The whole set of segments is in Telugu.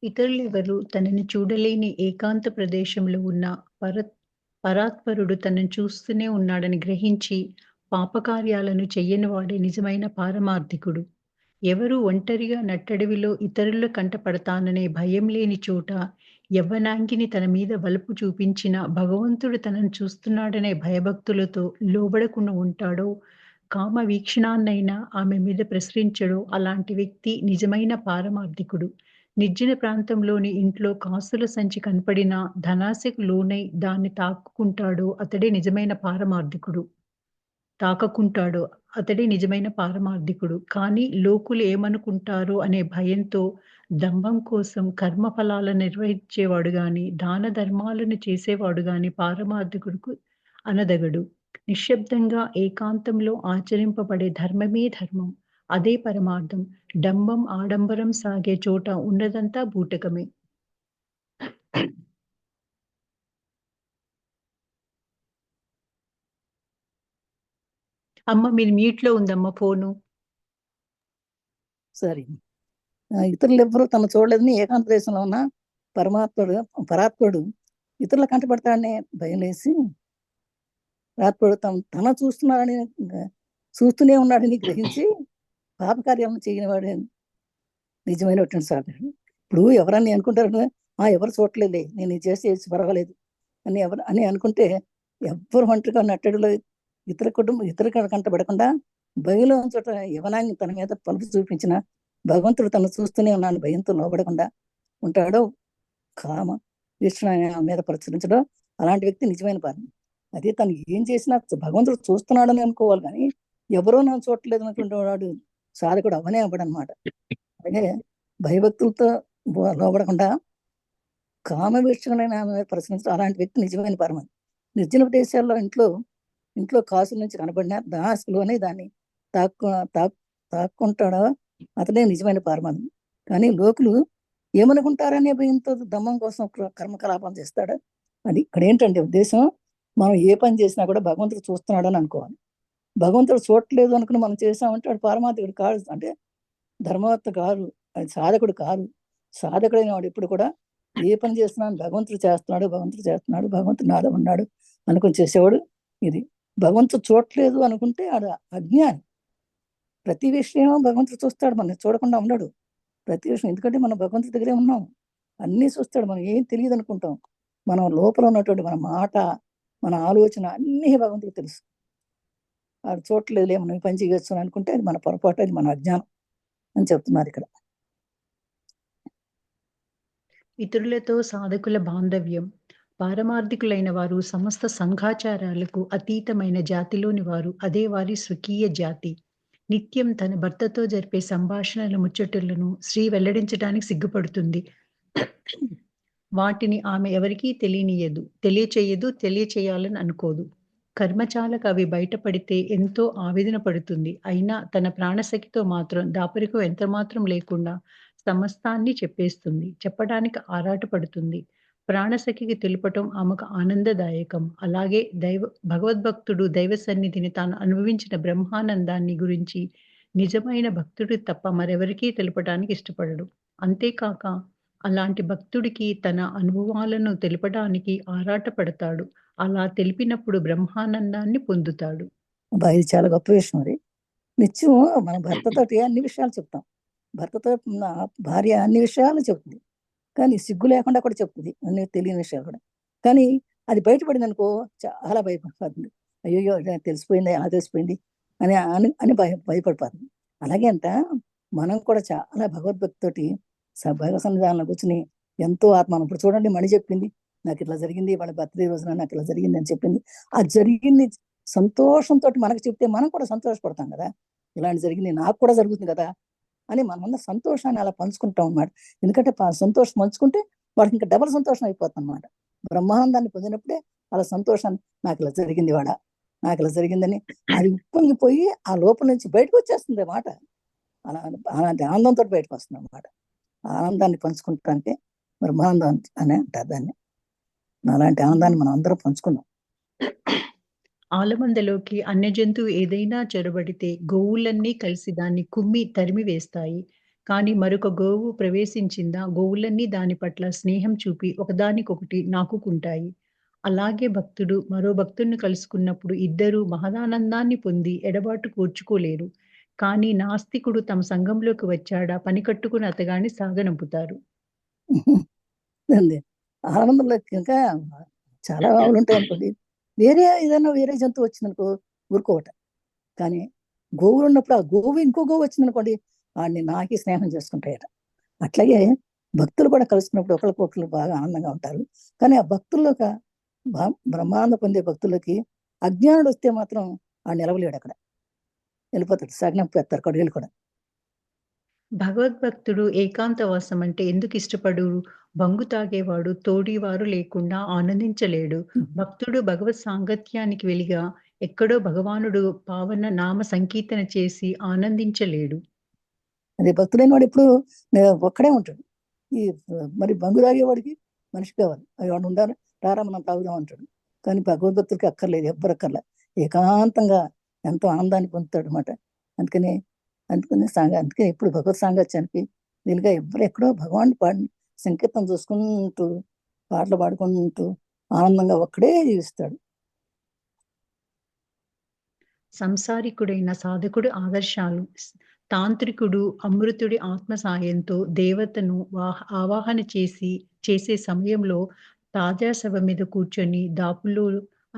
ఇతరులెవరూ తనని చూడలేని ఏకాంత ప్రదేశంలో ఉన్న పరత్ పరాత్పరుడు తనను చూస్తూనే ఉన్నాడని గ్రహించి, పాపకార్యాలను చెయ్యనివాడే నిజమైన పారమార్థికుడు. ఎవరు ఒంటరిగా నట్టడవిలో ఇతరుల కంటపడతాననే భయం లేని చోట, యవ్వనాంగిని తన మీద వలుపు చూపించినా భగవంతుడు తనను చూస్తున్నాడనే భయభక్తులతో లోబడకుండా ఉంటాడో, కామ వీక్షణాన్నైనా ఆమె మీద ప్రసరించడో అలాంటి వ్యక్తి నిజమైన పారమార్థికుడు. నిర్జన ప్రాంతంలోని ఇంట్లో కాసుల సంచి కనపడినా ధనాశకు లోనై దాన్ని తాకకుంటాడో అతడే నిజమైన పారమార్థికుడు. కానీ లోకులు ఏమనుకుంటారో అనే భయంతో దంభం కోసం కర్మఫలాలను నిర్వహించేవాడు గాని, దాన ధర్మాలను చేసేవాడు గాని పారమార్థికుడుకు అనదగడు. నిశ్శబ్దంగా ఏకాంతంలో ఆచరింపబడే ధర్మమే ధర్మం. అదే పరమార్థం. డంబం, ఆడంబరం సాగే చోట ఉన్నదంతా బూటకమే. అమ్మ మీది మ్యూట్‌లో ఉందమ్మ ఫోను. సరే. ఇతరులెవ్వరూ తను చూడలేదని ఏకాంత దేశంలో ఉన్న పరాత్పరుడు ఇతరుల కంటపడతాడనే భయమేసి పరాత్పరుడు తన చూస్తూనే ఉన్నాడని గ్రహించి పాపకార్యాలను చేయనివాడు నిజమైనటువంటి సాధకుడు. ఇప్పుడు ఎవరన్నా అనుకుంటారు, ఎవరు చూడలేదే, నేను ఇది చేసి పర్వాలేదు అని అనుకుంటే, ఎవ్వరు ఒంటరిగా నట్టడిలో ఇతర కంటపడకుండా బయలులో చోట యవనాన్ని తన మీద పలుపు చూపించిన భగవంతుడు తను చూస్తూనే ఉన్నాను భయంతో లోబడకుండా ఉంటాడో, కామ విష్ణు మీద ప్రచురించడం అలాంటి వ్యక్తి నిజమైన పాలన. అదే తను ఏం చేసినా భగవంతుడు చూస్తున్నాడని అనుకోవాలి, కానీ ఎవరో నన్ను చూడలేదు అనుకుంటే వాడు సాధకుడు అవనే అవ్వడనమాట. అలాగే భయభక్తులతో లోబడకుండా కామ వీక్షణైన ఆమె మీద ప్రశ్నించడం అలాంటి వ్యక్తి నిజమైన పరమ. నిర్జన ప్రదేశాల్లో ఇంట్లో కాసుల నుంచి కనబడిన దాసులోనే దాన్ని తాక్కుంటాడో అతడే నిజమైన పారమార్థం. కానీ లోకులు ఏమనుకుంటారనే భయంతో దమ్మం కోసం కర్మకలాపం చేస్తాడు. అది ఇక్కడ ఏంటంటే ఉద్దేశం, మనం ఏ పని చేసినా కూడా భగవంతుడు చూస్తున్నాడు అని అనుకోవాలి. భగవంతుడు చూడట్లేదు అనుకుని మనం చేసామంటే వాడు పారమార్థికుడు కాదు, అంటే ధర్మవర్త కాదు, అది సాధకుడు కాదు. సాధకుడైన వాడు ఎప్పుడు కూడా ఏ పని చేస్తున్నాను భగవంతుడు చేస్తున్నాడు, భగవంతుడు నాలో ఉన్నాడు అనుకుని చేసేవాడు. ఇది భగవంతుడు చూడట్లేదు అనుకుంటే ఆడు అజ్ఞాని. ప్రతి విషయం భగవంతుడు చూస్తాడు, మనం చూడకుండా ఉన్నాడు ప్రతి విషయం. ఎందుకంటే మనం భగవంతుడి దగ్గరే ఉన్నాం, అన్నీ చూస్తాడు. మనం ఏం తెలియదు అనుకుంటాం, మనం లోపల ఉన్నటువంటి మన మాట, మన ఆలోచన అన్నీ భగవంతుడికి తెలుసు. ఆడు చూడట్లేదులే, మనం ఈ పని చేయొచ్చు అని అనుకుంటే అది మన పొరపాటు, అది మన అజ్ఞానం అని చెప్తున్నారు ఇక్కడ. ఇతరులతో సాధకుల బాంధవ్యం. పారమార్థికులైన వారు సమస్త సంఘాచారాలకు అతీతమైన జాతిలోని వారు. అదే వారి స్వకీయ జాతి. నిత్యం తన భర్తతో జరిపే సంభాషణల ముచ్చటులను స్త్రీ వెల్లడించడానికి సిగ్గుపడుతుంది. వాటిని ఆమె ఎవరికీ తెలియచేయాలని అనుకోదు. కర్మచాలకు అవి బయటపడితే ఎంతో ఆవేదన పడుతుంది. అయినా తన ప్రాణసఖితో మాత్రం దాపరికం ఎంతమాత్రం లేకుండా సమస్తాన్ని చెప్పేస్తుంది. చెప్పడానికి ఆరాటపడుతుంది. ప్రాణసఖికి తెలుపటం ఆమెకు ఆనందదాయకం. అలాగే భగవద్భక్తుడు దైవ సన్నిధిని తాను అనుభవించిన బ్రహ్మానందాన్ని గురించి నిజమైన భక్తుడు తప్ప మరెవరికీ తెలుపటానికి ఇష్టపడడు. అంతేకాక అలాంటి భక్తుడికి తన అనుభవాలను తెలపడానికి ఆరాటపడతాడు. అలా తెలిపినప్పుడు బ్రహ్మానందాన్ని పొందుతాడు. ఇది చాలా గొప్ప విషయం. అది నిత్యం మన భర్తతోటి అన్ని విషయాలు చెప్తాం. భర్తతో భార్య అన్ని విషయాలు చెప్తుంది, కానీ సిగ్గు లేకుండా కూడా చెప్తుంది అన్ని తెలియని విషయాలు కూడా. కానీ అది బయటపడింది అనుకో చాలా భయపడిపోతుంది. అయ్యో తెలిసిపోయింది, ఎలా తెలిసిపోయింది అని అని భయపడిపోతుంది. అలాగే అంట మనం కూడా చాలా భగవద్భక్తితోటి భగవ సన్నిధానంలో కూర్చుని ఎంతో ఆత్మ. ఇప్పుడు చూడండి, మణి చెప్పింది నాకు ఇట్లా జరిగింది, వాళ్ళ బర్త్డే రోజున నాకు ఇలా జరిగింది అని చెప్పింది. ఆ జరిగింది సంతోషంతో మనకు చెప్తే మనం కూడా సంతోషపడతాం కదా, ఇలాంటి జరిగింది నాకు కూడా జరుగుతుంది కదా అని మనమందరం సంతోషాన్ని అలా పంచుకుంటాం అన్నమాట. ఎందుకంటే సంతోషం పంచుకుంటే వాడికి ఇంకా డబల్ సంతోషం అయిపోతుంది అన్నమాట. బ్రహ్మానందాన్ని పొందినప్పుడే అలా సంతోషాన్ని, నాకు ఇలా జరిగింది నాకు ఇలా జరిగిందని అది ఉప్పొంగిపోయి ఆ లోపల నుంచి బయటకు వచ్చేస్తుంది అన్నమాట. అలాంటి ఆనందంతో బయటకు వస్తుంది అన్నమాట. ఆనందాన్ని పంచుకుంటానికి బ్రహ్మానందం అని అంటారు దాన్ని. అలాంటి ఆనందాన్ని మనం అందరం పంచుకుందాం. ఆలమందలోకి అన్య జంతువు ఏదైనా చొరబడితే గోవులన్నీ కలిసి దాన్ని కుమ్మి తరిమి వేస్తాయి. కానీ మరొక గోవు ప్రవేశించిందా, గోవులన్నీ దాని పట్ల స్నేహం చూపి ఒకదానికొకటి నాకుకుంటాయి. అలాగే భక్తుడు మరో భక్తుడిని కలుసుకున్నప్పుడు ఇద్దరూ మహదానందాన్ని పొంది ఎడబాటు కూర్చుకోలేరు. కానీ నాస్తికుడు తమ సంఘంలోకి వచ్చాడా పని కట్టుకుని అతగాడిని సాగనంపుతారు. అండి. ఆనందంలో ఇంకా చాలా ఆవులు ఉంటాయి అనుకోండి. వేరే జంతువు వచ్చిందనుకో ఊరుకోవట. కానీ గోవులు ఉన్నప్పుడు ఆ గోవు ఇంకో గోవు వచ్చిందనుకోండి వాడిని నాకి స్నేహం చేసుకుంటాయట. అట్లాగే భక్తులు కూడా కలుసుకున్నప్పుడు ఒకరికొకరు బాగా ఆనందంగా ఉంటారు. కానీ ఆ భక్తుల్లో బ్రహ్మానంద పొందే భక్తులకి అజ్ఞానుడు వస్తే మాత్రం ఆ నిలవలేడు అక్కడ, వెళ్ళిపోతాడు, సగనంపేస్తారు కడుగులు కూడా. భగవద్భక్తుడు ఏకాంతవాసం అంటే ఎందుకు ఇష్టపడు? బంగు తాగేవాడు, తోడివారు లేకుండా ఆనందించలేడు. భక్తుడు భగవత్ సాంగత్యానికి వెలిగా ఎక్కడో భగవానుడు పావన నామ సంకీర్తన చేసి ఆనందించలేడు. అదే భక్తుడైన వాడు ఎప్పుడు ఒక్కడే ఉంటాడు. ఈ మరి బంగు తాగేవాడికి మనిషి కావాలి, అవి వాడు ఉండాలి, రారా మనం తాగుదాం అంటాడు. కానీ భగవద్భక్తులకి అక్కర్లేదు, ఎవ్వరు అక్కర్లే, ఏకాంతంగా ఎంతో ఆనందాన్ని పొందుతాడు అనమాట. అందుకని అందుకే ఇప్పుడు భగవత్ సాంగత్యానికి వీలుగా ఎవ్వరు ఎక్కడో భగవాన్ సంకీర్తన చూసుకుంటూ పాటలు పాడుకుంటూ ఆనందంగా ఒక్కడే జీవిస్తాడు. సంసారికుడైన సాధకుడు ఆదర్శాలు తాంత్రికుడు అమృతుడి ఆత్మ సాయంతో దేవతను ఆవాహన చేసే సమయంలో తాజా శవం మీద కూర్చొని దాపులో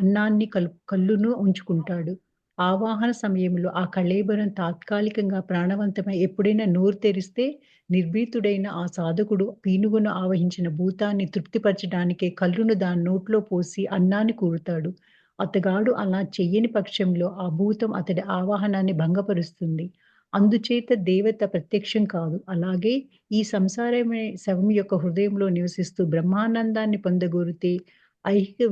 అన్నాన్ని కళ్ళును ఉంచుకుంటాడు. ఆవాహన సమయంలో ఆ కళేబరం తాత్కాలికంగా ప్రాణవంతమై ఎప్పుడైనా నోరు తెరిస్తే నిర్భీతుడైన ఆ సాధకుడు పీనుగును ఆవహించిన భూతాన్ని తృప్తిపరచడానికే కళ్ళును దాని నోట్లో పోసి అన్నాన్ని కూరుతాడు. అతగాడు అలా చెయ్యని పక్షంలో ఆ భూతం అతడి ఆవాహనాన్ని భంగపరుస్తుంది. అందుచేత దేవత ప్రత్యక్షం కాదు. అలాగే ఈ సంసారమే శవం యొక్క హృదయంలో నివసిస్తూ బ్రహ్మానందాన్ని పొందగోరితే ఐహిక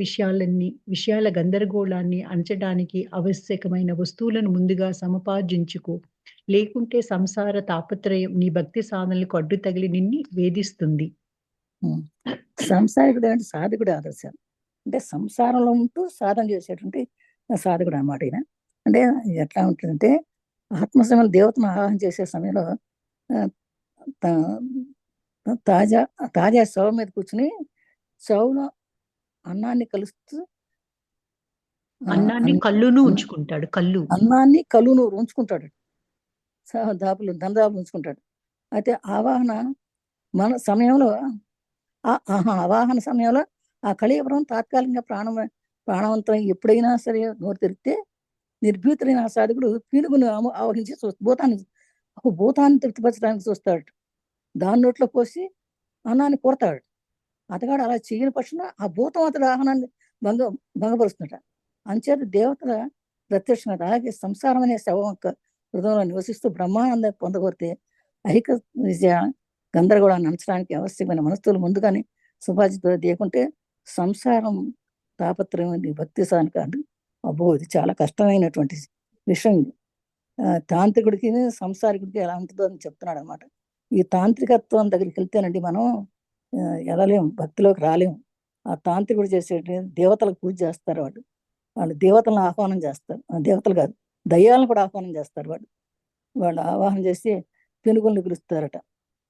విషయాల గందరగోళాన్ని అణచడానికి ఆవశ్యకమైన వస్తువులను ముందుగా సముపార్జించుకో. లేకుంటే సంసార తాపత్రయం నీ భక్తి సాధనలకు అడ్డు తగిలి నిన్ను వేధిస్తుంది. సంసారికుడు అంటే సాధకుడు ఆదర్శం. అంటే సంసారంలో ఉంటూ సాధన చేసేటువంటి సాధకుడు అన్నమాట ఈయన. అంటే ఎట్లా ఉంటుందంటే ఆత్మసమయంలో దేవతను ఆవాహన చేసే సమయంలో తాజా తాజా శవం మీద కూర్చుని శవంలో అన్నాన్ని కలుస్తూ అన్నాన్ని కళ్ళును ఉంచుకుంటాడు. అన్నాన్ని కళ్ళును ఉంచుకుంటాడు, దందాపులు ఉంచుకుంటాడు. అయితే ఆవాహన మన సమయంలో ఆవాహన సమయంలో ఆ కళీవరం తాత్కాలికంగా ప్రాణవంతం ఎప్పుడైనా సరే నోరు తెరిస్తే నిర్భీతులైన ఆ సాధకుడు పీనుగును ఆవహించి భూతాన్ని తృప్తిపరచడానికి చూస్తాడు. దాని నోట్లో పోసి అన్నాన్ని కొడతాడు. అతగాడు అలా చేయని పక్షంలో ఆ భూతం అతడు ఆహ్వానాన్ని భంగపరుస్తుందట. అంచేత దేవతల ప్రత్యక్షంగా అలాగే సంసారం అనే శవం యొక్క హృదయంలో నివసిస్తూ బ్రహ్మానందం పొందగోరితే ఐహిక విజయ గందరగోళాన్ని అంచడానికి అవశ్యమైన మనస్సులు ముందుగానే సుభాజిత దేకుంటే సంసారం తాపత్రయం భక్తి సాధన కాదు. అబ్బో, ఇది చాలా కష్టమైనటువంటి విషయం ఇది. తాంత్రికుడికి సంసారికుడికి ఎలా ఉంటుందో అని చెప్తున్నాడు అనమాట. ఈ తాంత్రికత్వం దగ్గరికి వెళ్తేనండి మనం వెళ్ళలేము, భక్తిలోకి రాలేము. ఆ తాంత్రికుడు చేసేటి దేవతలకు పూజ చేస్తారు. వాళ్ళు దేవతలను ఆహ్వానం చేస్తారు, దేవతలు కాదు దయ్యాలను కూడా ఆహ్వానం చేస్తారు. వాళ్ళు ఆవాహన చేసి పెనుగుల్ని పిలుస్తారట.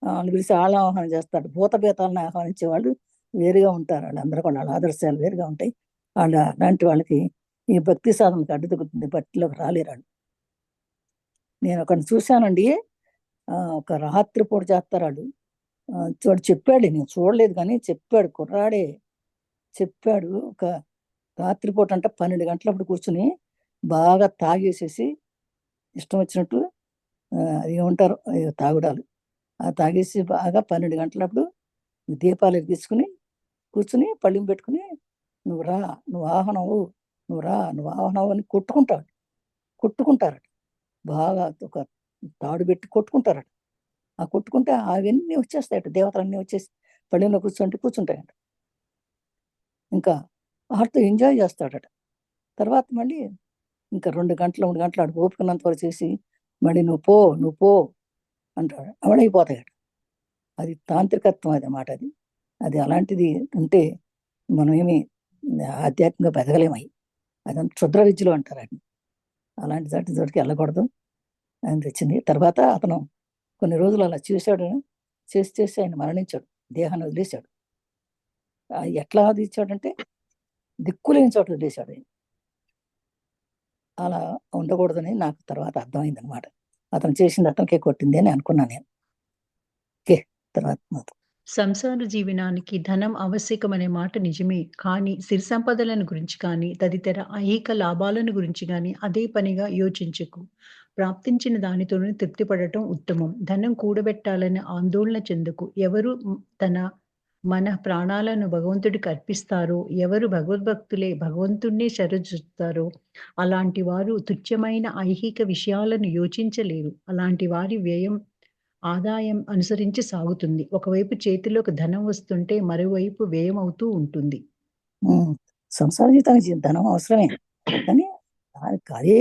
వాళ్ళని పిలిచి వాళ్ళ ఆహ్వానం చేస్తారు. భూతభేతాలను ఆహ్వానించే వాళ్ళు వేరుగా ఉంటారు. వాళ్ళందరూ కూడా వాళ్ళ ఆదర్శాలు వేరుగా ఉంటాయి. అలాంటి వాళ్ళకి ఈ భక్తి సాధనకు అడ్డు తగ్గుతుంది, భక్తిలోకి రాలేరు వాళ్ళు. నేను ఒకరిని చూశానండి, ఒక రాత్రి పూట చేస్తారు వాళ్ళు. వాడు చెప్పాడు, నేను చూడలేదు కానీ చెప్పాడు, కుర్రాడే చెప్పాడు. ఒక రాత్రిపూట అంటే 12 గంటలప్పుడు కూర్చుని బాగా తాగేసేసి ఇష్టం వచ్చినట్టు ఏమంటారు తాగుడాలు, తాగేసి బాగా 12 గంటలప్పుడు దీపాలు ఎక్కించుకుని కూర్చుని పళ్ళెం పెట్టుకుని నువ్వు రా, నువ్వు ఆహ్వానవు, నువ్వు రా, నువ్వు ఆహ్వానవు అని కొట్టుకుంటారట. బాగా ఒక తాడు పెట్టి కొట్టుకుంటారట. ఆ కొట్టుకుంటే అవన్నీ వచ్చేస్తాయట, దేవతలన్నీ వచ్చేసి పళ్ళెంలో కూర్చుంటాయట. ఇంకా వాటితో ఎంజాయ్ చేస్తాడట. తర్వాత మళ్ళీ ఇంకా 2 గంటలు 3 గంటలు ఆడు ఓపుకున్నంత వరకు చేసి మళ్ళీ నువ్వు పో అంటాడు. అవడైపోతాయట. అది తాంత్రికత్వం అన్నమాట. అది అలాంటిది ఉంటే మనం ఏమి ఆధ్యాత్మికంగా బతకలేమై. అదంతా క్షుద్ర విద్యలు అంటారు. అలాంటి చోటికి వెళ్ళకూడదు అని తెచ్చింది. తర్వాత అతను కొన్ని రోజులు అలా చేశాడు. చేసి చేసి ఆయన మరణించాడు, దేహాన్ని వదిలేశాడు. ఎట్లా వదిలేశాడంటే దిక్కులేని చోట వదిలేశాడు ఆయన. అలా ఉండకూడదని నాకు తర్వాత అర్థమైంది అనమాట. అతను చేసింది అతనికే కొట్టింది అని అనుకున్నాను నేను. ఓకే, తర్వాత సంసార జీవనానికి ధనం ఆవశ్యకమనే మాట నిజమే. కానీ సిరి సంపదలను గురించి కానీ, తదితర ఐహిక లాభాలను గురించి గానీ అదే పనిగా యోచించకు. ప్రాప్తించిన దానితోనే తృప్తి పడటం ఉత్తమం. ధనం కూడబెట్టాలని ఆందోళన చెందకు. ఎవరు మన ప్రాణాలను భగవంతుడికి అర్పిస్తారో, ఎవరు భగవద్భక్తులే భగవంతుడినే శరణుజొస్తారో, అలాంటి వారు తుచ్చమైన ఐహిక విషయాలను యోచించలేరు. అలాంటి వారి వ్యయం ఆదాయం అనుసరించి సాగుతుంది. ఒకవైపు చేతిలోకి ధనం వస్తుంటే, మరోవైపు వ్యయమవుతూ ఉంటుంది. సంసార జీవితానికి ధనం అవసరమే, కానీ దానికి అదే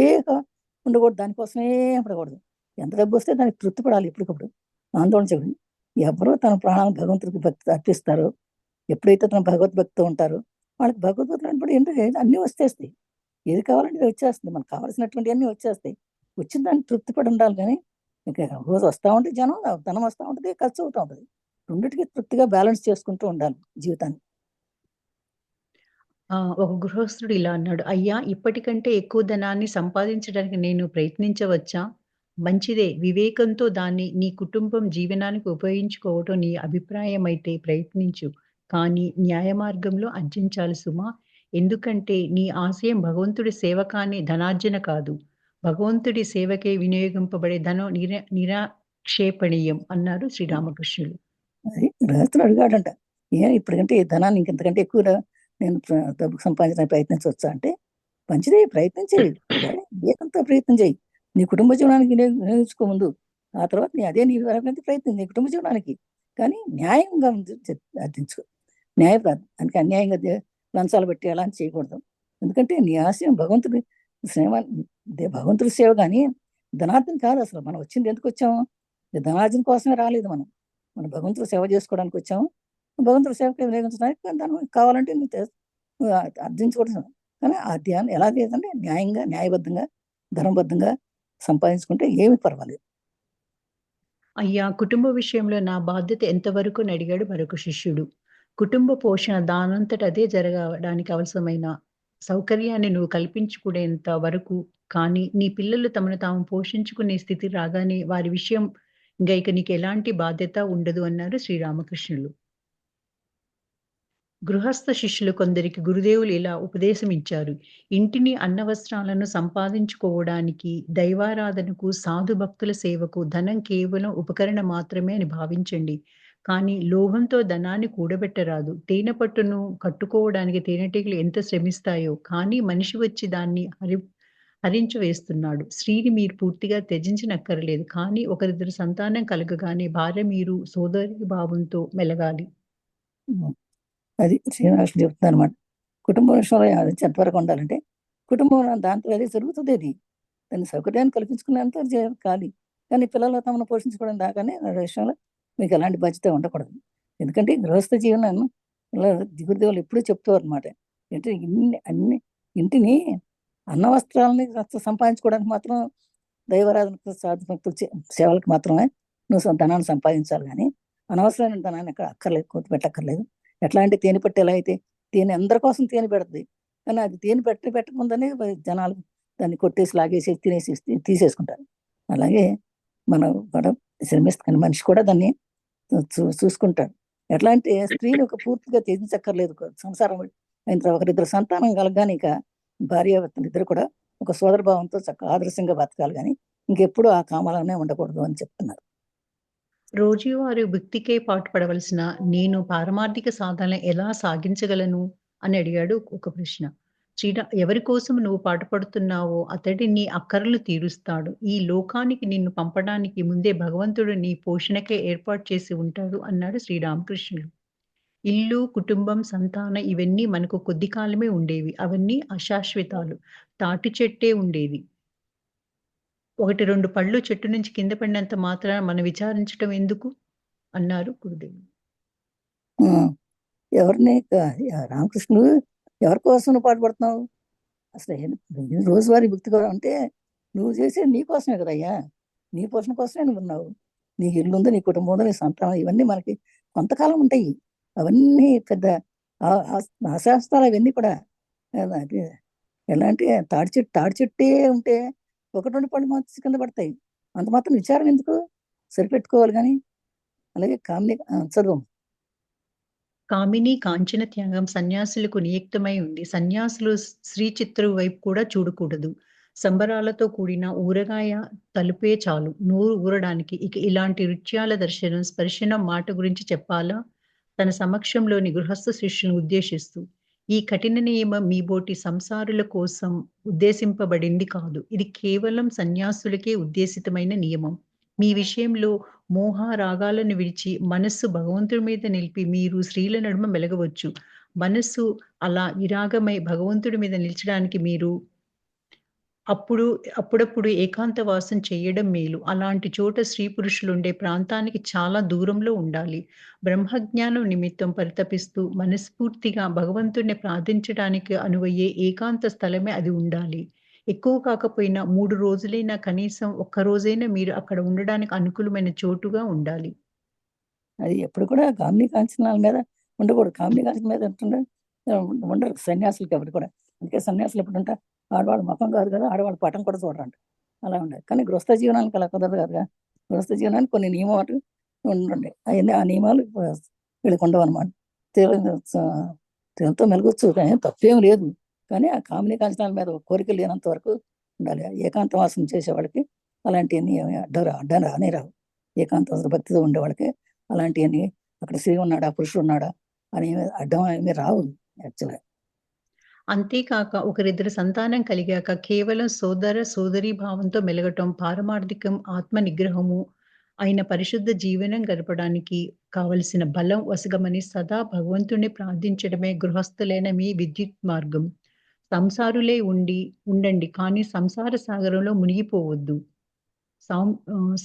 ఉండకూడదు, దానికోసమే పడకూడదు. ఎంత డబ్బు వస్తే దానికి తృప్తి పడాలి ఎప్పటికప్పుడు. ఆందోళన చెప్పండి. ఎవరో తన ప్రాణాలను భగవంతుడికి భక్తి అర్పిస్తారో, ఎప్పుడైతే తన భగవద్భక్తితో ఉంటారో వాళ్ళకి భగవద్భక్తులు అంటే ఏంటంటే అన్నీ వచ్చేస్తాయి. ఏది కావాలంటే వచ్చేస్తుంది, మనకు కావాల్సినటువంటి అన్నీ వచ్చేస్తాయి. వచ్చిన దాన్ని తృప్తి పడి ఉండాలి. కానీ ఇంకా రోజు వస్తూ ఉంటే ధనం వస్తూ ఉంటుంది, ఖర్చు అవుతూ ఉంటుంది. రెండింటికి తృప్తిగా బ్యాలెన్స్ చేసుకుంటూ ఉండాలి జీవితాన్ని. ఒక గృహస్థుడు ఇలా అన్నాడు, "అయ్యా! ఇప్పటికంటే ఎక్కువ ధనాన్ని సంపాదించడానికి నేను ప్రయత్నించవచ్చా? మంచిదే. వివేకంతో దాన్ని నీ కుటుంబం జీవనానికి ఉపయోగించుకోవటం నీ అభిప్రాయమైతే ప్రయత్నించు. కానీ న్యాయ మార్గంలో ఆర్జించాలి సుమా! ఎందుకంటే నీ ఆశయం భగవంతుడి సేవ కానీ ధనార్జన కాదు. భగవంతుడి సేవకే వినియోగింపబడే ధనం నిరాక్షేపణీయం" అన్నారు శ్రీరామకృష్ణులు. అది గృహస్థుడు అడిగాడంట, ఇప్పటికంటే ఈ ధనాన్ని ఇంకెంతకంటే ఎక్కువ నేను డబ్బు సంపాదించడానికి ప్రయత్నించవచ్చా అంటే, మంచిదే, ప్రయత్నం చేయి, వివేకంతో ప్రయత్నం చేయి. నీ కుటుంబ జీవనానికి వినియోగించుకో ముందు. ఆ తర్వాత నీ ప్రయత్నం నీ కుటుంబ జీవనానికి, కానీ న్యాయంగా అర్థించుకో. అందుకే అన్యాయంగా లంచాలు పెట్టి అలా చేయకూడదు. ఎందుకంటే నీ ఆశయం భగవంతుడి సేవ, భగవంతుడి సేవ, కానీ ధనార్థం కాదు. అసలు మనం వచ్చింది ఎందుకు వచ్చాము? ధనార్జన కోసమే రాలేదు మనం భగవంతుడు సేవ చేసుకోవడానికి వచ్చాము. భగవంతుడి సేవకి వినియోగించడానికి దాన్ని కావాలంటే నువ్వు అర్థించుకోవడం. కానీ ఆ ధ్యానం ఎలా చేయాలంటే న్యాయంగా, న్యాయబద్ధంగా, ధర్మబద్ధంగా సంపాదించుకుంటే ఏమి పర్వాలేదు. అయ్యా! కుటుంబ విషయంలో నా బాధ్యత ఎంతవరకు అని అడిగాడు మరొక శిష్యుడు. కుటుంబ పోషణ దానంతట అదే జరగడానికి అవసరమైన సౌకర్యాన్ని నువ్వు కల్పించుకునేంత వరకు, కానీ నీ పిల్లలు తమను తాము పోషించుకునే స్థితి రాగానే వారి విషయం ఇక నీకు ఎలాంటి బాధ్యత ఉండదు అన్నారు శ్రీరామకృష్ణులు. గృహస్థ శిష్యులు కొందరికి గురుదేవులు ఇలా ఉపదేశమిచ్చారు. ఇంటిని అన్నవస్త్రాలను సంపాదించుకోవడానికి, దైవారాధనకు, సాధు భక్తుల సేవకు ధనం కేవలం ఉపకరణ మాత్రమే అని భావించండి. కానీ లోభంతో ధనాన్ని కూడబెట్టరాదు. తేనె పట్టును కట్టుకోవడానికి తేనెటీగలు ఎంత శ్రమిస్తాయో, కానీ మనిషి వచ్చి దాన్ని హరించి వేస్తున్నాడు. స్త్రీని మీరు పూర్తిగా త్యజించనక్కరలేదు. కానీ ఒకరిద్దరు సంతానం కలగగానే భార్య మీరు సోదరి భావంతో మెలగాలి. అది శ్రీనివాసుడు చెప్తున్నారు అనమాట. కుటుంబ విషయంలో ఎంతవరకు ఉండాలంటే, కుటుంబం దాంట్లో అదే జరుగుతుంది. అది దాన్ని సౌకర్యాన్ని కల్పించుకునేంత కాదు. కానీ పిల్లలు తమను పోషించుకోవడం దాకానే విషయంలో మీకు ఎలాంటి బాధ్యత ఉండకూడదు. ఎందుకంటే గృహస్థ జీవనం ఇలా గురుదేవులు ఎప్పుడూ చెప్తారు అనమాట. అంటే ఇంటిని అన్న వస్త్రాలని సంపాదించుకోవడానికి మాత్రం, దైవారాధనకు, సాధు భక్తుల సేవలకు మాత్రమే నువ్వు ధనాన్ని సంపాదించాలి. కానీ అనవసరమైన ధనాన్ని ఎక్కడ అక్కర్లేదు, కూర్చు పెట్టక్కర్లేదు. ఎట్లా అంటే తేనె పట్టు ఎలా అయితే తేనె అందరి కోసం తేనె పెడుతుంది, కానీ అది తేనె పెట్టకముందనే జనాలు దాన్ని కొట్టేసి లాగేసి తినేసి తీసేసుకుంటారు. అలాగే మనం కూడా శ్రమిస్తాను, మనిషి కూడా దాన్ని చూసుకుంటాడు. ఎట్లా అంటే స్త్రీని ఒక పూర్తిగా త్యజించక్కర్లేదు. సంసారం అయిన తర్వాత ఒకరిద్దరు సంతానం కలగానే ఇక భార్యాభర్తలు ఇద్దరు కూడా ఒక సోదర భావంతో చక్కగా ఆదర్శంగా బతకాలి, కానీ ఇంకెప్పుడు ఆ కామాలనే ఉండకూడదు అని చెప్తున్నారు. రోజువారీ భక్తికే పాటుపడవలసిన నేను పారమార్థిక సాధన ఎలా సాగించగలను అని అడిగాడు ఒక ప్రశ్న. ఎవరి కోసం నువ్వు పాటుపడుతున్నావో అతడి నీ అక్కరలు తీరుస్తాడు. ఈ లోకానికి నిన్ను పంపడానికి ముందే భగవంతుడు నీ పోషణకే ఏర్పాటు చేసి ఉంటాడు అన్నాడు శ్రీరామకృష్ణులు. ఇల్లు, కుటుంబం, సంతానం ఇవన్నీ మనకు కొద్ది కాలమే ఉండేవి. అవన్నీ అశాశ్వతాలు. తాటి చెట్టే ఉండేది. 1, 2 పళ్ళు చెట్టు నుంచి కింద పడినంత మాత్రాన మనం విచారించటం ఎందుకు? అన్నారు గురుదేవులు. ఎవరిని రామకృష్ణుడు ఎవరి కోసం నువ్వు పాటుపడుతున్నావు? అసలు రోజువారీ భక్తి కూడా అంటే నువ్వు చేసేది నీ కోసమే కదయ్యా, నీ పోషణ కోసమే నువ్వు ఉన్నావు. నీ ఇల్లు ఉంది, నీ కుటుంబం ఉంది, నీ సంతానం, ఇవన్నీ మనకి కొంతకాలం ఉంటాయి. అవన్నీ పెద్ద అశాస్త్రాలు అవన్నీ కూడా. అది ఎలాంటి తాడి చెట్టే ఉంటే ఒకటి రెండు పళ్ళు మాత్రం కింద పడతాయి. అంత మాత్రం విచారం ఎందుకు? సరిపెట్టుకోవాలి. కానీ అలాగే కామిని చదువు. కామిని కాంచన త్యాగం సన్యాసులకు నియుక్తమై ఉంది. సన్యాసులు శ్రీ చిత్రం వైపు కూడా చూడకూడదు. సంబరాలతో కూడిన ఊరగాయ తలుపే చాలు నోరు ఊరడానికి. ఇక ఇలాంటి నృత్యాల దర్శనం, స్పర్శనం మాట గురించి చెప్పాలా? తన సమక్షంలోని గృహస్థ శిష్యులను ఉద్దేశిస్తూ, ఈ కఠిన నియమం మీబోటి సంసారుల కోసం ఉద్దేశింపబడింది కాదు. ఇది కేవలం సన్యాసులకే ఉద్దేశితమైన నియమం. మీ విషయంలో మోహ రాగాలను విడిచి మనస్సు భగవంతుడి మీద నిలిపి మీరు స్త్రీల నడుమ మెలగవచ్చు. మనస్సు అలా విరాగమై భగవంతుడి మీద నిలిచడానికి మీరు అప్పుడప్పుడు ఏకాంతవాసం చేయడం మేలు. అలాంటి చోట స్త్రీ పురుషులుండే ప్రాంతానికి చాలా దూరంలో ఉండాలి. బ్రహ్మజ్ఞానం నిమిత్తం పరితపిస్తూ మనస్ఫూర్తిగా భగవంతుడిని ప్రార్థించడానికి అనువయ్యే ఏకాంత స్థలమే అది ఉండాలి. ఎక్కువ కాకపోయినా 3 రోజులైనా కనీసం ఒక్క రోజైనా మీరు అక్కడ ఉండడానికి అనుకూలమైన చోటుగా ఉండాలి. అది ఎప్పుడు కూడా కామిని కాంచనాల మీద ఉండకూడదు. కామిని కాంచన మీద ఉంటుండే ఉండరు సన్యాసులకి ఎవరు కూడా. అందుకే సన్యాసులు ఎప్పుడు ఉంటా ఆడవాళ్ళ ముఖం కాదు కదా, ఆడవాళ్ళ పటం కూడా చూడరంట. అలా ఉండదు. కానీ గృహస్థ జీవనానికి అలా కుదరదు కదా. గృహస్థ జీవనానికి కొన్ని నియమాలు ఉండండి. అవన్నీ ఆ నియమాలు వీళ్ళకి ఉండవు అనమాట. తేలితో మెలగొచ్చు, కానీ తప్పేం లేదు. కానీ ఆ కామిని కాంచనాల మీద కోరిక లేనంత వరకు ఉండాలి. ఏకాంతవాసం చేసే వాళ్ళకి అలాంటివన్నీ అడ్డం రానే రావు. ఏకాంత భక్తితో ఉండే వాళ్ళకి అలాంటివన్నీ అక్కడ స్త్రీ ఉన్నాడా పురుషుడు ఉన్నాడా అని అడ్డం ఏమీ రావు యాక్చువల్గా. అంతేకాక ఒకరిద్దరు సంతానం కలిగాక కేవలం సోదర సోదరీ భావంతో మెలగటం, పారమార్థికం, ఆత్మ నిగ్రహము అయిన పరిశుద్ధ జీవనం గడపడానికి కావలసిన బలం ఒసగమని సదా భగవంతుణ్ణి ప్రార్థించడమే గృహస్థులైన మీ విద్యుత్ మార్గం. సంసారులే ఉండండి, కానీ సంసార సాగరంలో మునిగిపోవద్దు.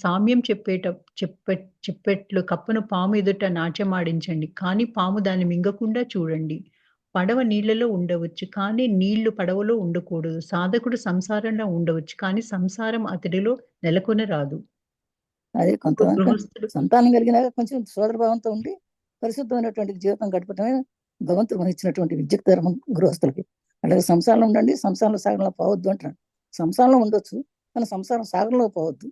సామ్యం చెప్పెట్లు కప్పను పాము ఎదుట నాట్యమాడించండి, కానీ పాము దాన్ని మింగకుండా చూడండి. పడవ నీళ్లలో ఉండవచ్చు, కానీ నీళ్లు పడవలో ఉండకూడదు. సాధకుడు సంసారంలో ఉండవచ్చు, కానీ సంసారం అతడిలో నెలకొనరాదు. అదే ఒక కొంతమంది గృహస్థుడు సంతానం కలిగినాక కొంచెం సోదర భావంతో ఉండి పరిశుద్ధమైనటువంటి జీవితం గడపడమే భగవంతుడు మనకి ఇచ్చినటువంటి విద్యుత్ ధర్మం గృహస్థులకి. అలాగే సంసారంలో ఉండండి, సంసారంలో సాగరంలో పోవద్దు అంటున్నాడు. సంసారంలో ఉండొచ్చు, కానీ సంసారం సాగరంలో పోవద్దు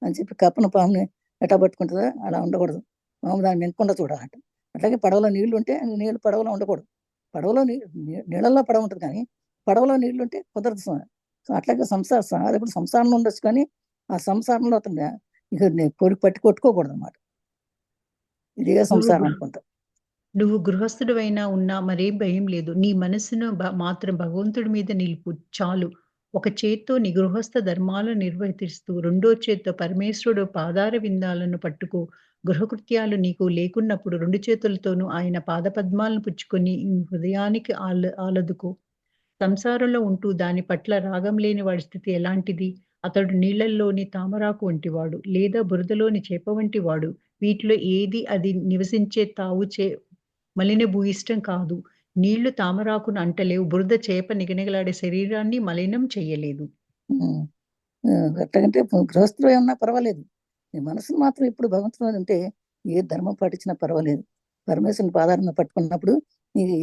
అని చెప్పి కప్పన పాముని ఎట్టా పట్టుకుంటుందో అలా ఉండకూడదు. పాము దాన్ని మింగకుండా చూడాలంట. అట్లాగే పడవలో నీళ్లు ఉంటే నీళ్లు పడవలో ఉండకూడదు. పడవలో నీళ్ళల్లో పడవ ఉంటుంది, కానీ పడవలో నీళ్లు ఉంటే కుదరదు. సో అట్లాగే సాధకుడు సంసారంలో ఉండొచ్చు, కానీ ఆ సంసారంలో అతను ఇక పట్టి కొట్టుకోకూడదు అనమాట. ఇదే నువ్వు సంసారం గృహ అనుకుంటా. నువ్వు గృహస్థుడివైనా ఉన్నా మరేం భయం లేదు. నీ మనస్సును మాత్రం భగవంతుడి మీద నిలుపు చాలు. ఒక చేత్తో నీ గృహస్థ ధర్మాలను నిర్వర్తిస్తూ, రెండో చేత్తో పరమేశ్వరుడు పాదార విందాలను పట్టుకో. గృహకృత్యాలు నీకు లేకున్నప్పుడు 2 చేతులతోనూ ఆయన పాదపద్మాలను పుచ్చుకొని నీ హృదయానికి ఆలదుకో. సంసారంలో ఉంటూ దాని పట్ల రాగం లేని వాడి స్థితి ఎలాంటిది? అతడు నీళ్లల్లోని తామరాకు వంటివాడు, లేదా బురదలోని చేప వంటివాడు. వీటిలో ఏది అది నివసించే మలినభూయిష్టం కాదు. నీళ్లు తామరాకును అంటలేవు. బురద చేప నిగనిగలాడే శరీరాన్ని మలినం చెయ్యలేదు. ఉమ్. ఎట్లాగంటే గృహస్థులు ఏమన్నా పర్వాలేదు, నీ మనసును మాత్రం ఇప్పుడు భగవంతుడు ఉంటే ఏ ధర్మం పాటించినా పర్వాలేదు. పరమేశ్వరుని పాదాలను పట్టుకున్నప్పుడు నీకు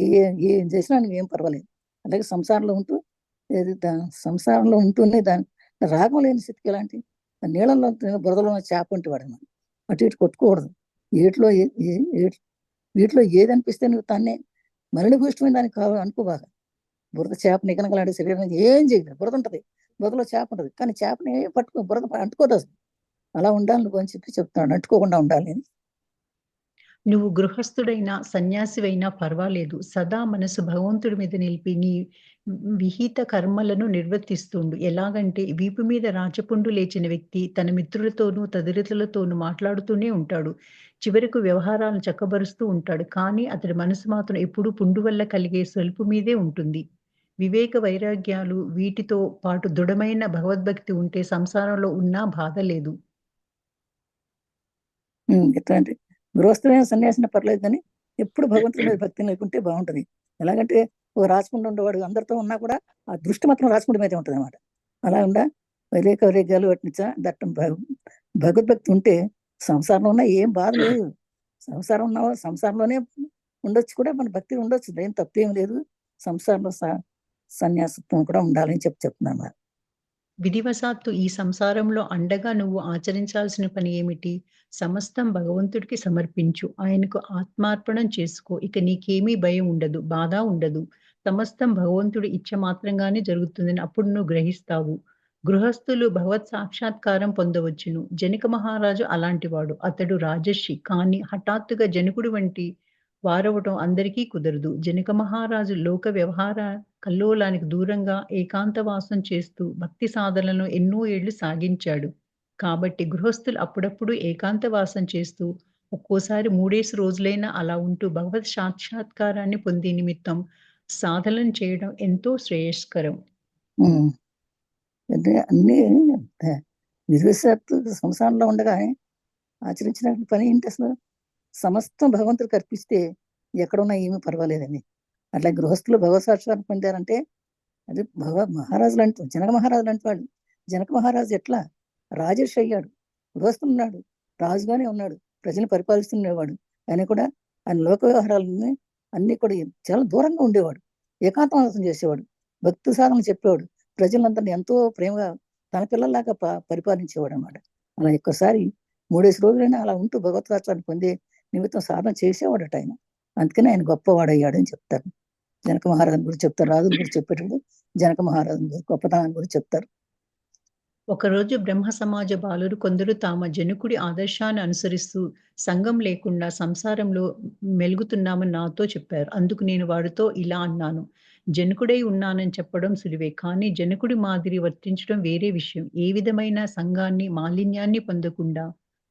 ఏం చేసినా నీకేం పర్వాలేదు. అలాగే సంసారంలో ఉంటూనే దాని రాగం లేని స్థితికి ఎలాంటి నీళ్ళలో బురదలో చేప ఉంటే వాడు మనం అటు ఇటు కొట్టుకోకూడదు. వీటిలో వీటిలో ఏది అనిపిస్తే నువ్వు తన్నే మలినభూయిష్టమైన దానికి కావాలి అనుకో. బాగా బురద చేప నిగనగలాడే శరీరం ఏం చేయలేదు. బురద ఉంటుంది, బురదలో చేప ఉంటుంది, కానీ చేపని బురద అంటుకోదు అసలు. అలా ఉండాలి నువ్వు అని చెప్తున్నాడు, అంటుకోకుండా ఉండాలి అని. నువ్వు గృహస్థుడైనా, సన్యాసివైనా పర్వాలేదు. సదా మనసు భగవంతుడి మీద నిలిపి నీ విహిత కర్మలను నిర్వర్తిస్తుండు. ఎలాగంటే వీపు మీద రాచపుండు లేచిన వ్యక్తి తన మిత్రులతోనూ, తదితరులతోనూ మాట్లాడుతూనే ఉంటాడు. చివరకు వ్యవహారాలను చక్కబరుస్తూ ఉంటాడు. కానీ అతడి మనసు మాత్రం ఎప్పుడూ పుండు వల్ల కలిగే సొలుపు మీదే ఉంటుంది. వివేక వైరాగ్యాలు వీటితో పాటు దృఢమైన భగవద్భక్తి ఉంటే సంసారంలో ఉన్నా బాధ లేదు. ఎట్లాంటి గృహస్థమైన సన్యాసిన పర్లేదు, కానీ ఎప్పుడు భగవంతుడి మీద భక్తి లేకుంటే బాగుంటది. ఎలాగంటే ఒక రాచకుండా ఉండేవాడు అందరితో ఉన్నా కూడా ఆ దృష్టి మాత్రం రాచకుండా మీదే ఉంటుంది అనమాట. అలా ఉండా వైరాగ్యాలు వాటినిచ్చా దట్టం భగవద్భక్తి ఉంటే సంసారంలో ఉన్న ఏం బాధ లేదు. సంసారం ఉన్న సంసారంలోనే ఉండొచ్చు కూడా, మన భక్తి ఉండొచ్చు, ఏం తప్పేం లేదు. సంసారంలో సన్యాసత్వం కూడా ఉండాలని చెప్తున్నాను మరి. విధివశాత్తు ఈ సంసారంలో అండగా నువ్వు ఆచరించాల్సిన పని ఏమిటి? సమస్తం భగవంతుడికి సమర్పించు. ఆయనకు ఆత్మార్పణం చేసుకో. ఇక నీకేమీ భయం ఉండదు. బాధ ఉండదు. సమస్తం భగవంతుడి ఇచ్చ మాత్రంగానే జరుగుతుందని అప్పుడు నువ్వు గ్రహిస్తావు. గృహస్థులు భగవత్ సాక్షాత్కారం పొందవచ్చును. జనక మహారాజు అలాంటివాడు. అతడు రాజర్షి. కానీ హఠాత్తుగా జనకుడి వంటి వారవటం అందరికీ కుదరదు. జనక మహారాజు లోక వ్యవహార కల్లోలానికి దూరంగా ఏకాంతవాసం చేస్తూ భక్తి సాధనలను ఎన్నో ఏళ్లు సాగించాడు. కాబట్టి గృహస్థులు అప్పుడప్పుడు ఏకాంతవాసం చేస్తూ ఒక్కోసారి 3 రోజులైనా అలా ఉంటూ భగవత్ సాక్షాత్కారాన్ని పొందే నిమిత్తం సాధనలు చేయడం ఎంతో శ్రేయస్కరం. ఉమ్. అంటే అన్ని నిర్విషత్తు సంసారంలో ఉండగా ఆచరించిన పని ఏంటి అసలు? సమస్తం భగవంతుడికి అర్పిస్తే ఎక్కడున్నా ఏమీ పర్వాలేదని. అట్లా గృహస్థులు భగవత్ సాక్షాత్కారం పొందారంటే అది మహారాజు లాంటి జనక మహారాజు లాంటి వాళ్ళు. జనక మహారాజు ఎట్లా రాజర్షి అయ్యాడు, గృహస్థులు ఉన్నాడు, రాజుగానే ఉన్నాడు, ప్రజలు పరిపాలిస్తుండేవాడు. ఆయన కూడా ఆయన లోక వ్యవహారాలని అన్ని కూడా చాలా దూరంగా ఉండేవాడు, ఏకాంతవాసం చేసేవాడు, భక్తి సాధన చెప్పేవాడు, ప్రజలందరినీ ఎంతో ప్రేమగా తన పిల్లల్లాగా పరిపాలించేవాడు అన్నమాట. అలా ఒక్కసారి 3 రోజులైనా అలా ఉంటూ భగవత్ సాక్షాత్కారం పొందే నిమిత్తం సాధన చేసేవాడట ఆయన. అందుకని ఆయన గొప్పవాడయ్యాడు అని చెప్తారు. జనక మహారాజు గురించి చెప్తారు, రాజుల గురించి చెప్పేటప్పుడు జనక మహారాజు గొప్పతనాన్ని గురించి చెప్తారు. ఒకరోజు బ్రహ్మ సమాజ బాలురు కొందరు తామ జనకుడి ఆదర్శాన్ని అనుసరిస్తూ సంఘం లేకుండా సంసారంలో మెలుగుతున్నామని నాతో చెప్పారు. అందుకు నేను వారితో ఇలా అన్నాను. జనకుడై ఉన్నానని చెప్పడం సులువే. కానీ జనకుడి మాదిరి వర్తించడం వేరే విషయం. ఏ విధమైన సంఘాన్ని, మాలిన్యాన్ని పొందకుండా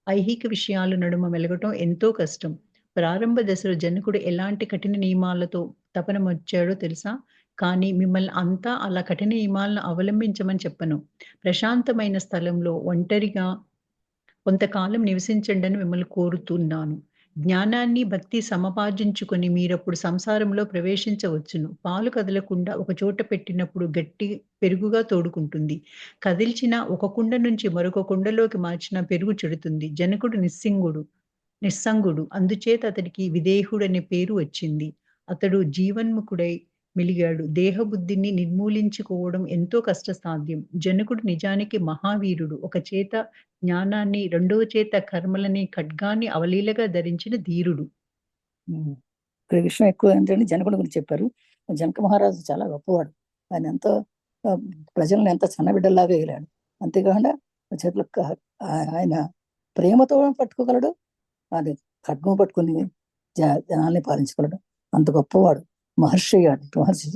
ఐహిక విషయాల నడుమ మెలగటం ఎంతో కష్టం. ప్రారంభ దశలో జనకుడు ఎలాంటి కఠిన నియమాలతో తపనమొచ్చాడో తెలుసా? కానీ మిమ్మల్ని అంతా అలా కఠిన నియమాలను అవలంబించమని చెప్పను. ప్రశాంతమైన స్థలంలో ఒంటరిగా కొంతకాలం నివసించండని మిమ్మల్ని కోరుతున్నాను. జ్ఞానాన్ని, భక్తి సమపార్జించుకొని మీరప్పుడు సంసారంలో ప్రవేశించవచ్చును. పాలు కదలకుండా ఒక చోట పెట్టినప్పుడు గట్టి పెరుగుగా తోడుకుంటుంది. కదిల్చిన ఒక కుండ నుంచి మరొక కుండలోకి మార్చిన పెరుగు చెడుతుంది. జనకుడు నిస్సంగుడు. అందుచేత అతడికి విదేహుడనే పేరు వచ్చింది. అతడు జీవన్ముఖుడై మెలిగాడు. దేహబుద్ధిని నిర్మూలించుకోవడం ఎంతో కష్టసాధ్యం. జనకుడు నిజానికి మహావీరుడు. ఒక చేత జ్ఞానాన్ని, రెండవ చేత కర్మలని, ఖడ్గాన్ని అవలీలగా ధరించిన ధీరుడు. ఇక్కడ విషయం ఎక్కువ ఏంటంటే జనకుడి గురించి చెప్పారు. జనక మహారాజు చాలా గొప్పవాడు. ఆయన ఎంతో ప్రజలను ఎంత సన్నబిడ్డల్లాగా వేలాడు. అంతేకాకుండా చేతులు ఆయన ప్రేమతో పట్టుకోగలడు, అది ఖడ్గం పట్టుకుని జనాల్ని పాలించగలడు. అంత గొప్పవాడు. మహర్షి అయ్యాడు. మహర్షి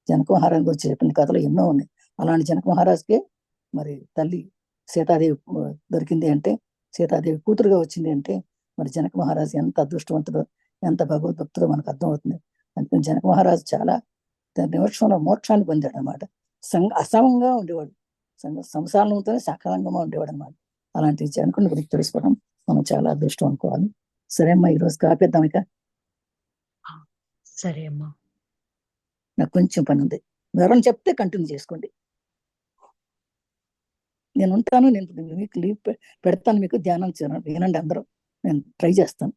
జనక మహారాజు గురించి చెప్పిన కథలు ఎన్నో ఉన్నాయి. అలాంటి జనక మహారాజుకే మరి తల్లి సీతాదేవి దొరికింది అంటే, సీతాదేవి కూతురుగా వచ్చింది అంటే, మరి జనక మహారాజు ఎంత అదృష్టవంతుడో, ఎంత భగవద్భక్తుడో మనకు అర్థమవుతుంది. అందుకని జనక మహారాజు చాలా నిమిషంలో మోక్షాన్ని పొందాడు అనమాట. అసమంగా ఉండేవాడు, సంసారంతోనే సకాలంగా ఉండేవాడు అనమాట. అలాంటి జనకుని గురించి తెలుసుకోవడం మనం చాలా అదృష్టం అనుకోవాలి. సరే అమ్మా, ఈరోజు కాపేద్దాం. ఇక సరే అమ్మా, నాకు కొంచెం పని ఉంది. ఎవరైనా చెప్తే కంటిన్యూ చేసుకోండి. నేను ఉంటాను, నేను మీకు లీవ్ పెడతాను, మీకు ధ్యానం వినండి అందరూ. నేను ట్రై చేస్తాను.